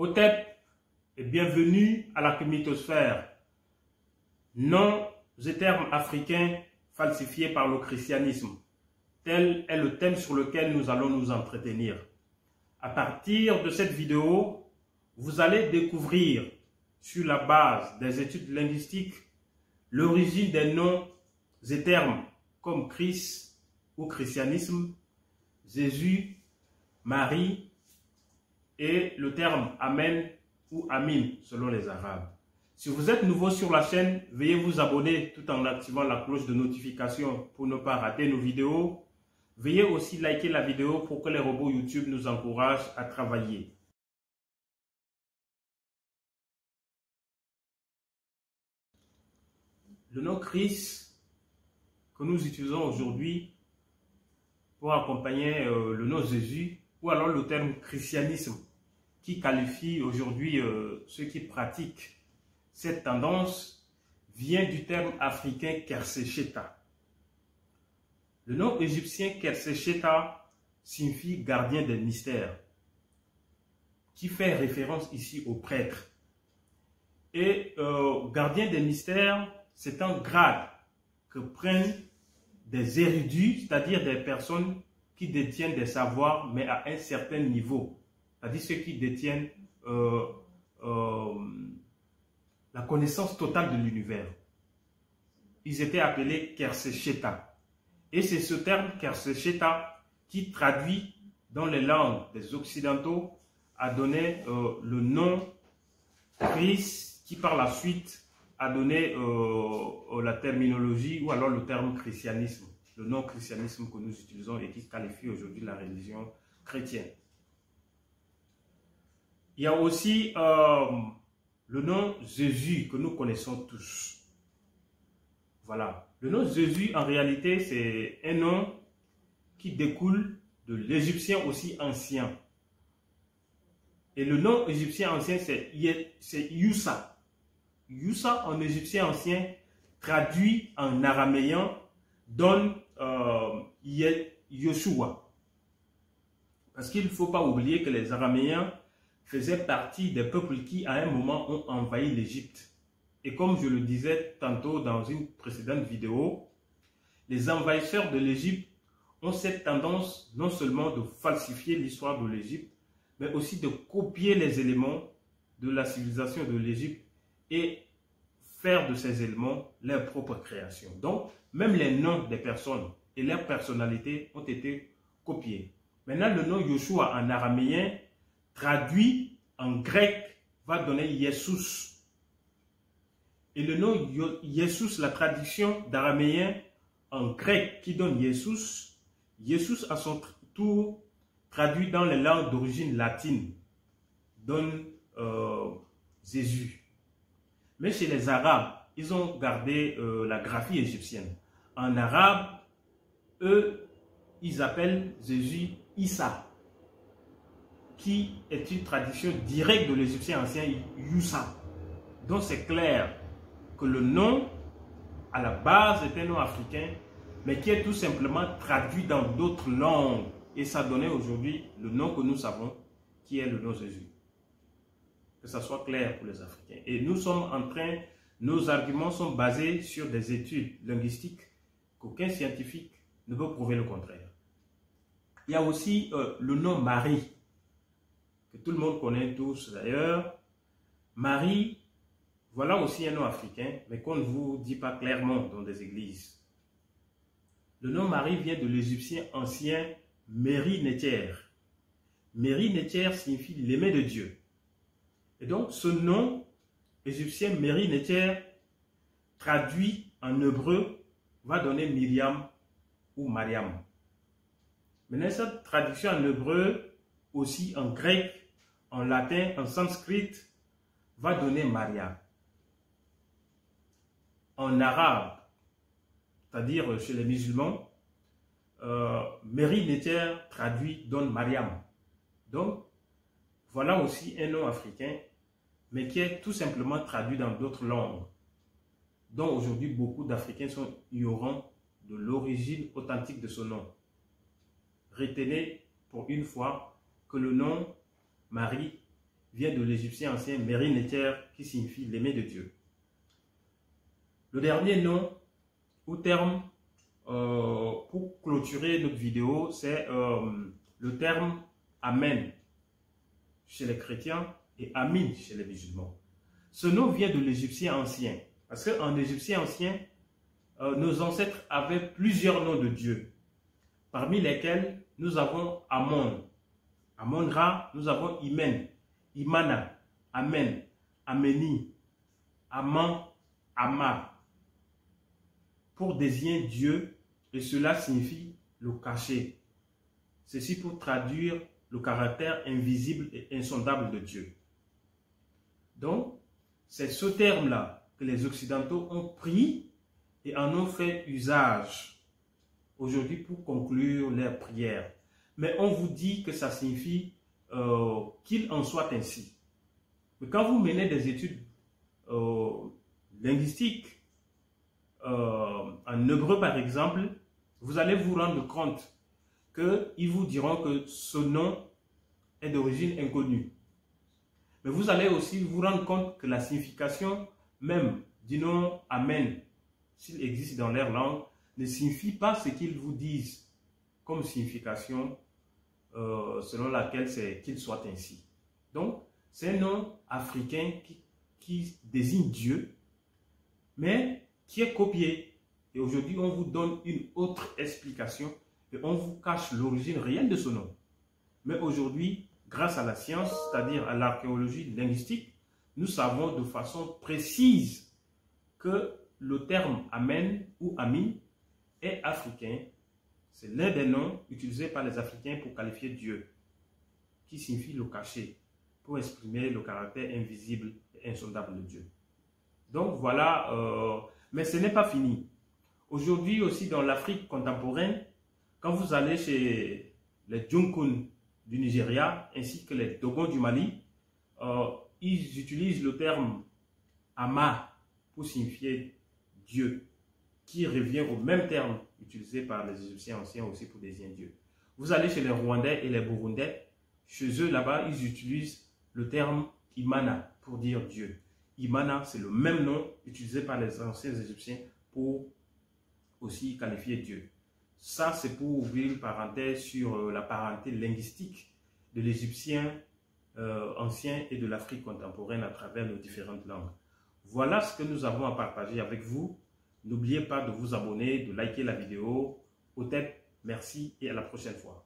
Hotep et bienvenue à la Kemitosphère. Noms et termes africains falsifiés par le christianisme. Tel est le thème sur lequel nous allons nous entretenir. À partir de cette vidéo, vous allez découvrir sur la base des études linguistiques l'origine des noms et termes comme Christ ou christianisme, Jésus, Marie et le terme Amen ou Amin selon les Arabes. Si vous êtes nouveau sur la chaîne, veuillez vous abonner tout en activant la cloche de notification pour ne pas rater nos vidéos. Veuillez aussi liker la vidéo pour que les robots YouTube nous encouragent à travailler. Le nom Christ que nous utilisons aujourd'hui pour accompagner le nom Jésus ou alors le terme christianisme qui qualifie aujourd'hui ceux qui pratiquent cette tendance vient du terme africain Kersecheta. Le nom égyptien Kersecheta signifie gardien des mystères, qui fait référence ici au prêtre. Et gardien des mystères, c'est un grade que prennent des érudits, c'est-à-dire des personnes qui détiennent des savoirs, mais à un certain niveau. C'est-à-dire ceux qui détiennent la connaissance totale de l'univers. Ils étaient appelés Kersecheta. Et c'est ce terme Kersecheta qui traduit dans les langues des Occidentaux a donné le nom Christ, qui par la suite a donné la terminologie ou alors le terme christianisme, le nom christianisme que nous utilisons et qui qualifie aujourd'hui la religion chrétienne. Il y a aussi le nom Jésus que nous connaissons tous. Voilà. Le nom Jésus, en réalité, c'est un nom qui découle de l'égyptien aussi ancien. Et le nom égyptien ancien, c'est Yusa. Yusa, en égyptien ancien, traduit en araméen, donne Yeshua. Parce qu'il ne faut pas oublier que les araméens faisaient partie des peuples qui, à un moment, ont envahi l'Égypte. Et comme je le disais tantôt dans une précédente vidéo, les envahisseurs de l'Égypte ont cette tendance non seulement de falsifier l'histoire de l'Égypte, mais aussi de copier les éléments de la civilisation de l'Égypte et faire de ces éléments leur propre création. Donc, même les noms des personnes et leurs personnalités ont été copiés. Maintenant, le nom Yoshua en araméen, traduit en grec, va donner Jesus. Et le nom Jesus, la traduction d'araméen en grec qui donne Jesus, Jesus à son tour traduit dans les langues d'origine latine, donne Jésus. Mais chez les Arabes, ils ont gardé la graphie égyptienne. En arabe, eux, ils appellent Jésus Issa, qui est une traduction directe de l'égyptien ancien Yusa. Donc c'est clair que le nom, à la base, est un nom africain, mais qui est tout simplement traduit dans d'autres langues. Et ça donnait aujourd'hui le nom que nous savons, qui est le nom Jésus. Que ça soit clair pour les Africains. Et nous sommes en train, nos arguments sont basés sur des études linguistiques qu'aucun scientifique ne peut prouver le contraire. Il y a aussi le nom Marie, que tout le monde connaît tous d'ailleurs. Marie, voilà aussi un nom africain, mais qu'on ne vous dit pas clairement dans des églises. Le nom Marie vient de l'égyptien ancien Meri-Neter. Meri-Neter signifie l'aimé de Dieu. Et donc ce nom égyptien Meri-Neter, traduit en hébreu, va donner Myriam ou Mariam. Maintenant, cette traduction en hébreu, aussi en grec, en latin, en sanskrit, va donner Maria. En arabe, c'est-à-dire chez les musulmans, Meri-Neter traduit donne Mariam. Donc, voilà aussi un nom africain, mais qui est tout simplement traduit dans d'autres langues, dont aujourd'hui beaucoup d'Africains sont ignorants de l'origine authentique de ce nom. Retenez pour une fois que le nom Marie vient de l'égyptien ancien Meri-Neter, qui signifie l'aimer de Dieu. Le dernier nom ou terme pour clôturer notre vidéo, c'est le terme Amen chez les chrétiens et Amin chez les musulmans. Ce nom vient de l'égyptien ancien, parce qu'en égyptien ancien, nos ancêtres avaient plusieurs noms de Dieu, parmi lesquels nous avons Amon, Amon-Ra, nous avons Imen, Imana, Amen, Ameni, Aman, Amar, pour désigner Dieu, et cela signifie le cacher. Ceci pour traduire le caractère invisible et insondable de Dieu. Donc, c'est ce terme-là que les Occidentaux ont pris et en ont fait usage aujourd'hui pour conclure leurs prières. Mais on vous dit que ça signifie qu'il en soit ainsi. Mais quand vous menez des études linguistiques, en hébreu par exemple, vous allez vous rendre compte qu'ils vous diront que ce nom est d'origine inconnue. Mais vous allez aussi vous rendre compte que la signification même du nom Amen, s'il existe dans leur langue, ne signifie pas ce qu'ils vous disent comme signification selon laquelle c'est qu'il soit ainsi. Donc, c'est un nom africain qui désigne Dieu, mais qui est copié. Et aujourd'hui, on vous donne une autre explication et on vous cache l'origine réelle de ce nom. Mais aujourd'hui, grâce à la science, c'est-à-dire à l'archéologie linguistique, nous savons de façon précise que le terme Amen ou Amin est africain. C'est l'un des noms utilisés par les Africains pour qualifier Dieu, qui signifie le cacher, pour exprimer le caractère invisible et insondable de Dieu. Donc voilà, mais ce n'est pas fini. Aujourd'hui aussi dans l'Afrique contemporaine, quand vous allez chez les Djonkun du Nigeria ainsi que les Dogons du Mali, ils utilisent le terme Ama pour signifier Dieu, qui revient au même terme utilisé par les Égyptiens anciens aussi pour désigner Dieu. Vous allez chez les Rwandais et les Burundais, chez eux là-bas, ils utilisent le terme Imana pour dire Dieu. Imana, c'est le même nom utilisé par les anciens Égyptiens pour aussi qualifier Dieu. Ça, c'est pour ouvrir une parenthèse sur la parenté linguistique de l'Égyptien ancien et de l'Afrique contemporaine à travers nos différentes langues. Voilà ce que nous avons à partager avec vous. N'oubliez pas de vous abonner, de liker la vidéo. Au tête, merci et à la prochaine fois.